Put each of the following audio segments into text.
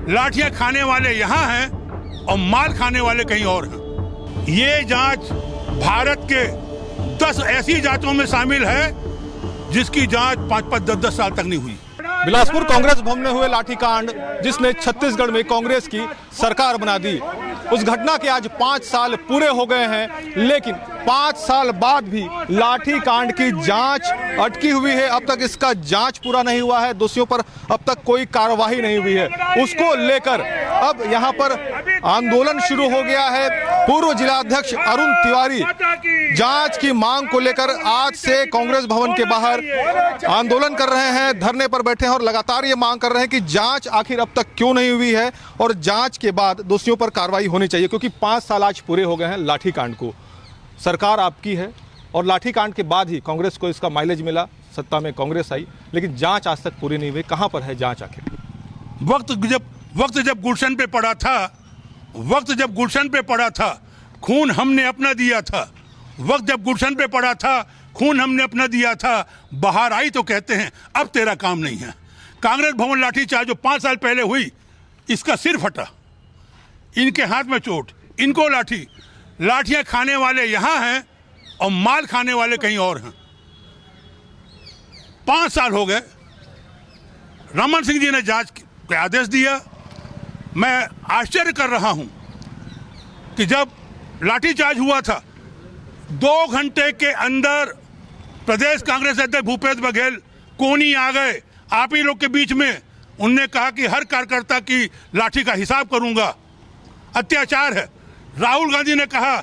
लाठियां खाने वाले यहाँ हैं और मार खाने वाले कहीं और हैं। ये जांच भारत के 10 ऐसी जांचों में शामिल है जिसकी जांच 5-5, 10-10 साल तक नहीं हुई। बिलासपुर कांग्रेस भवन में हुए लाठीकांड जिसने छत्तीसगढ़ में कांग्रेस की सरकार बना दी, उस घटना के आज 5 साल पूरे हो गए हैं, लेकिन 5 साल बाद भी लाठीकांड की जांच अटकी हुई है। अब तक इसका जांच पूरा नहीं हुआ है, दोषियों पर अब तक कोई कार्रवाई नहीं हुई है। उसको लेकर अब यहां पर आंदोलन शुरू हो गया है। पूर्व जिलाध्यक्ष अरुण तिवारी जांच की मांग को लेकर आज से कांग्रेस भवन के बाहर आंदोलन कर रहे हैं, धरने पर बैठे हैं और लगातार ये मांग कर रहे हैं कि जांच आखिर अब तक क्यों नहीं हुई है और जांच के बाद दोषियों पर कार्रवाई होनी चाहिए, क्योंकि 5 साल आज पूरे हो गए हैं लाठीकांड को। सरकार आपकी है और लाठीकांड के बाद ही कांग्रेस को इसका माइलेज मिला, सत्ता में कांग्रेस आई, लेकिन जांच आज तक पूरी नहीं हुई। कहां पर है जांच आखिर? वक्त जब गुलशन पे पड़ा था, खून हमने अपना दिया था। वक्त जब गुलशन पे पड़ा था, खून हमने अपना दिया था। बाहर आई तो कहते हैं अब तेरा काम नहीं है। कांग्रेस भवन लाठीचार्ज जो 5 साल पहले हुई, इसका सिर फटा, इनके हाथ में चोट, इनको लाठियां खाने वाले यहाँ हैं और माल खाने वाले कहीं और हैं। 5 साल हो गए। रमन सिंह जी ने जांच के आदेश दिया। मैं आश्चर्य कर रहा हूं कि जब लाठीचार्ज हुआ था 2 घंटे के अंदर प्रदेश कांग्रेस अध्यक्ष भूपेश बघेल कोनी आ गए आप ही लोग के बीच में। उनने कहा कि हर कार्यकर्ता की लाठी का हिसाब करूंगा, अत्याचार है। राहुल गांधी ने कहा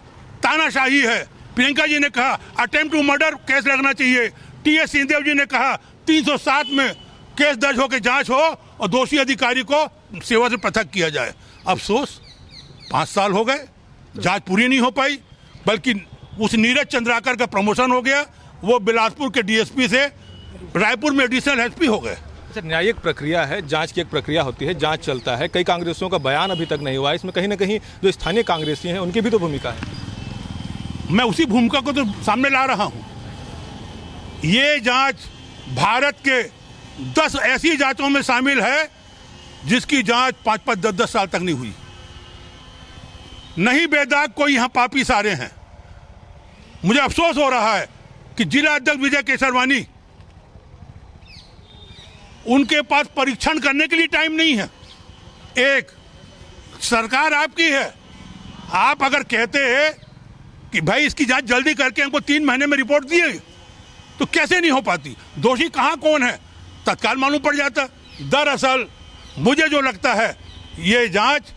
तानाशाही है। प्रियंका जी ने कहा अटेम्प्ट टू मर्डर केस लगना चाहिए। टीएस सिंहदेव जी ने कहा 307 में केस दर्ज होकर जांच हो और दोषी अधिकारी को सेवा से पृथक किया जाए। अफसोस 5 साल हो गए, जांच पूरी नहीं हो पाई, बल्कि उस नीरज चंद्राकर का प्रमोशन हो गया। वो बिलासपुर के डीएसपी से रायपुर में एडिशनल एसपी हो गए। न्यायिक प्रक्रिया है, जांच की एक प्रक्रिया होती है, जांच चलता है। कई कांग्रेसियों का बयान अभी तक नहीं हुआ है, इसमें कहीं ना कहीं जो स्थानीय कांग्रेसी हैं उनकी भी तो भूमिका है। मैं उसी भूमिका को तो सामने ला रहा हूं। ये जांच भारत के 10 ऐसी जांचों में शामिल है जिसकी जांच 5-5, 10-10 साल तक नहीं हुई। नहीं बेदाग कोई यहां पापी सारे हैं। मुझे अफसोस हो रहा है कि जिला अध्यक्ष विजय केसरवानी, उनके पास परीक्षण करने के लिए टाइम नहीं है। एक सरकार आपकी है, आप अगर कहते हैं कि भाई इसकी जांच जल्दी करके हमको 3 महीने में रिपोर्ट दिए, तो कैसे नहीं हो पाती? दोषी कहां कौन है तत्काल मालूम पड़ जाता। दरअसल मुझे जो लगता है ये जांच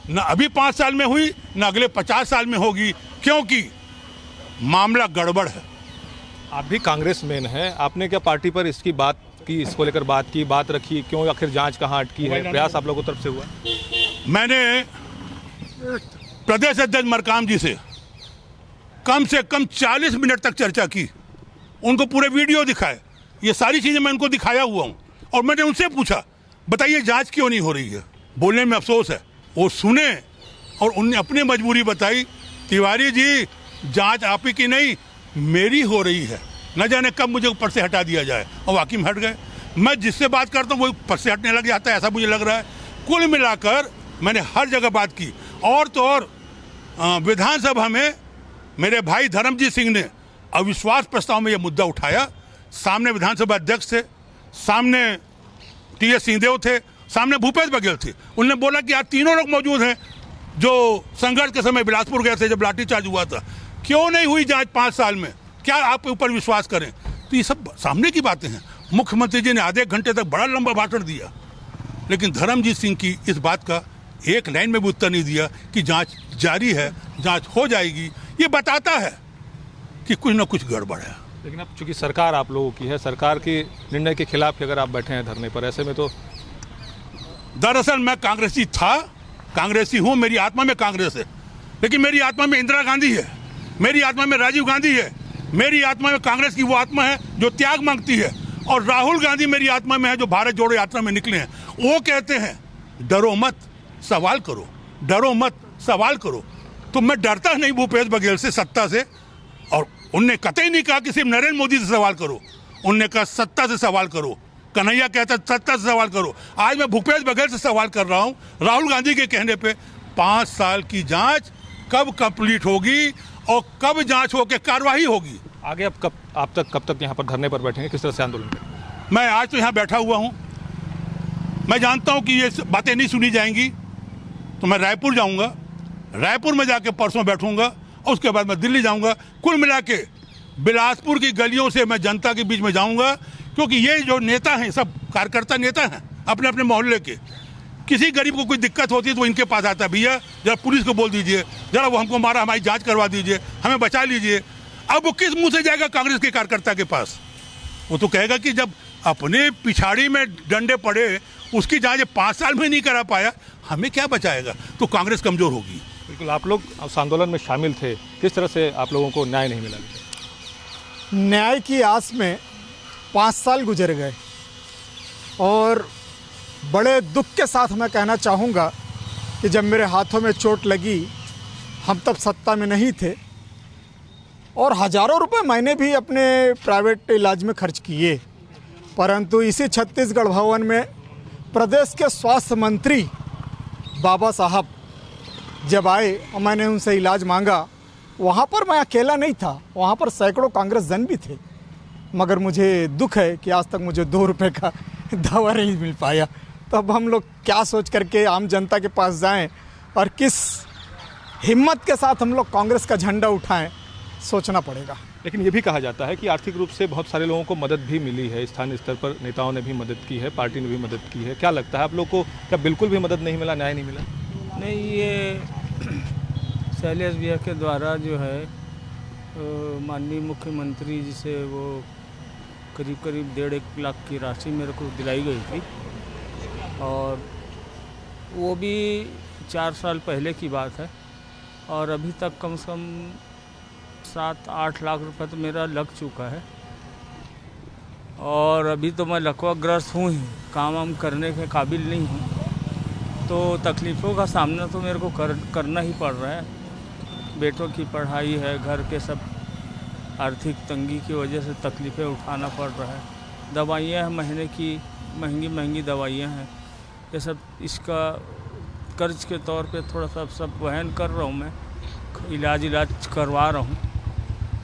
न अभी 5 साल में हुई न अगले 50 साल में होगी, क्योंकि मामला गड़बड़ है। आप भी कांग्रेस मैन हैं, आपने क्या पार्टी पर इसकी बात की, इसको लेकर बात रखी? क्यों आखिर जांच कहां अटकी है? प्रयास आप लोगों की तरफ से हुआ? मैंने प्रदेश अध्यक्ष मरकाम जी से कम 40 मिनट तक चर्चा की, उनको पूरे वीडियो दिखाए। ये सारी चीजें मैं उनको दिखाया हुआ हूं और मैंने उनसे पूछा बताइए जांच क्यों नहीं हो रही है। बोलने में अफसोस है, वो सुने और उनने अपनी मजबूरी बताई। तिवारी जी जांच आप ही की नहीं मेरी हो रही है, न जाने कब मुझे ऊपर से हटा दिया जाए। और वाकई में हट गए। मैं जिससे बात करता हूँ वो ऊपर से हटने लग जाता है, ऐसा मुझे लग रहा है। कुल मिलाकर मैंने हर जगह बात की। और तो और विधानसभा में मेरे भाई धर्मजीत सिंह ने अविश्वास प्रस्ताव में यह मुद्दा उठाया। सामने विधानसभा अध्यक्ष थे, सामने टीएस सिंहदेव थे, सामने भूपेश बघेल थे। उन्होंने बोला कि आप तीनों लोग मौजूद हैं जो संघर्ष के समय बिलासपुर गए थे जब लाठीचार्ज हुआ था। क्यों नहीं हुई जांच 5 साल में? क्या आपके ऊपर विश्वास करें? तो ये सब सामने की बातें हैं। मुख्यमंत्री जी ने आधे घंटे तक बड़ा लंबा भाषण दिया, लेकिन धर्मजीत सिंह की इस बात का एक लाइन में भी उत्तर नहीं दिया कि जांच जारी है, जांच हो जाएगी। ये बताता है कि कुछ ना कुछ गड़बड़ है। लेकिन अब चूंकि सरकार आप लोगों की है, सरकार के निर्णय के खिलाफ अगर आप बैठे हैं धरने पर, ऐसे में तो दरअसल मैं कांग्रेसी था, कांग्रेसी हूँ, मेरी आत्मा में कांग्रेस है, लेकिन मेरी आत्मा में इंदिरा गांधी है, मेरी आत्मा में राजीव गांधी है, मेरी आत्मा में कांग्रेस की वो आत्मा है जो त्याग मांगती है, और राहुल गांधी मेरी आत्मा में है जो भारत जोड़ो यात्रा में निकले हैं। वो कहते हैं डरो मत सवाल करो, डरो मत सवाल करो। तो मैं डरता नहीं भूपेश बघेल से, सत्ता से। और उनने कतई नहीं कहा कि सिर्फ नरेंद्र मोदी से सवाल करो, उनने कहा सत्ता से सवाल करो कन्हैया कहता 70 से सवाल करो। आज मैं भूपेश बघेल से सवाल कर रहा हूं, राहुल गांधी के कहने पे 5 साल की जांच कब कंप्लीट होगी और कब जांच होकर कार्रवाई होगी? आगे आप कब तक यहाँ पर धरने पर बैठेंगे, किस तरह से आंदोलन करेंगे? मैं आज तो यहाँ बैठा हुआ हूँ, मैं जानता हूँ कि ये बातें नहीं सुनी जाएंगी, तो मैं रायपुर जाऊँगा, रायपुर में जाके परसों बैठूंगा और उसके बाद मैं दिल्ली जाऊँगा। कुल मिला के बिलासपुर की गलियों से मैं जनता के बीच में जाऊँगा, क्योंकि ये जो नेता हैं सब कार्यकर्ता नेता हैं अपने अपने मोहल्ले के। किसी गरीब को कोई दिक्कत होती है तो इनके पास आता है, भैया जरा पुलिस को बोल दीजिए, जरा वो हमको मारा, हमारी जांच करवा दीजिए, हमें बचा लीजिए। अब वो किस मुंह से जाएगा कांग्रेस के कार्यकर्ता के पास? वो तो कहेगा कि जब अपने पिछाड़ी में डंडे पड़े उसकी जांच 5 साल में नहीं करा पाया, हमें क्या बचाएगा? तो कांग्रेस कमजोर होगी। बिल्कुल, आप लोग उस आंदोलन में शामिल थे, किस तरह से आप लोगों को न्याय नहीं मिला? न्याय की आस में 5 साल गुजर गए और बड़े दुख के साथ मैं कहना चाहूँगा कि जब मेरे हाथों में चोट लगी, हम तब सत्ता में नहीं थे और हज़ारों रुपए मैंने भी अपने प्राइवेट इलाज में खर्च किए, परंतु इसी छत्तीसगढ़ भवन में प्रदेश के स्वास्थ्य मंत्री बाबा साहब जब आए और मैंने उनसे इलाज मांगा, वहाँ पर मैं अकेला नहीं था, वहाँ पर सैकड़ों कांग्रेस जन भी थे। मगर मुझे दुख है कि आज तक मुझे 2 रुपये का दवा नहीं मिल पाया। तो अब हम लोग क्या सोच करके आम जनता के पास जाएं और किस हिम्मत के साथ हम लोग कांग्रेस का झंडा उठाएं, सोचना पड़ेगा। लेकिन ये भी कहा जाता है कि आर्थिक रूप से बहुत सारे लोगों को मदद भी मिली है, स्थानीय स्तर पर नेताओं ने भी मदद की है, पार्टी ने भी मदद की है। क्या लगता है आप लोग को, क्या बिल्कुल भी मदद नहीं मिला, न्याय नहीं मिला? नहीं, ये शैलेश भैया के द्वारा जो है माननीय मुख्यमंत्री जी से वो करीब 1.5 लाख की राशि मेरे को दिलाई गई थी और वो भी 4 साल पहले की बात है और अभी तक कम से कम 7-8 लाख रुपए तो मेरा लग चुका है और अभी तो मैं लकवाग्रस्त हूँ ही, काम वाम करने के काबिल नहीं हूँ, तो तकलीफ़ों का सामना तो मेरे को करना ही पड़ रहा है। बेटों की पढ़ाई है, घर के सब आर्थिक तंगी की वजह से तकलीफ़ें उठाना पड़ रहा है। दवाइयाँ हैं, महीने की महंगी दवाइयाँ हैं, ये सब इसका कर्ज के तौर पे थोड़ा सा सब वहन कर रहा हूँ, मैं इलाज करवा रहा हूँ।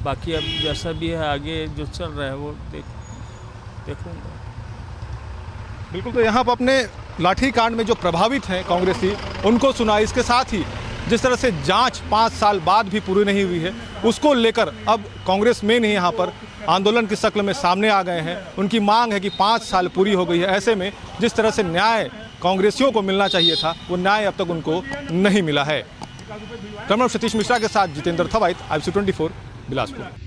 बाकी अब जैसा भी है आगे जो चल रहा है वो देखूँगा। बिल्कुल, तो यहाँ पर अपने लाठी कांड में जो प्रभावित हैं कांग्रेसी, उनको सुना। इसके साथ ही जिस तरह से जांच 5 साल बाद भी पूरी नहीं हुई है, उसको लेकर अब कांग्रेस में नहीं यहाँ पर आंदोलन की शक्ल में सामने आ गए हैं। उनकी मांग है कि 5 साल पूरी हो गई है। ऐसे में जिस तरह से न्याय कांग्रेसियों को मिलना चाहिए था, वो न्याय अब तक उनको नहीं मिला है। कैमरा सतीश मिश्रा के साथ जितेंद्र थवाइट, IBC 24 बिलासपुर।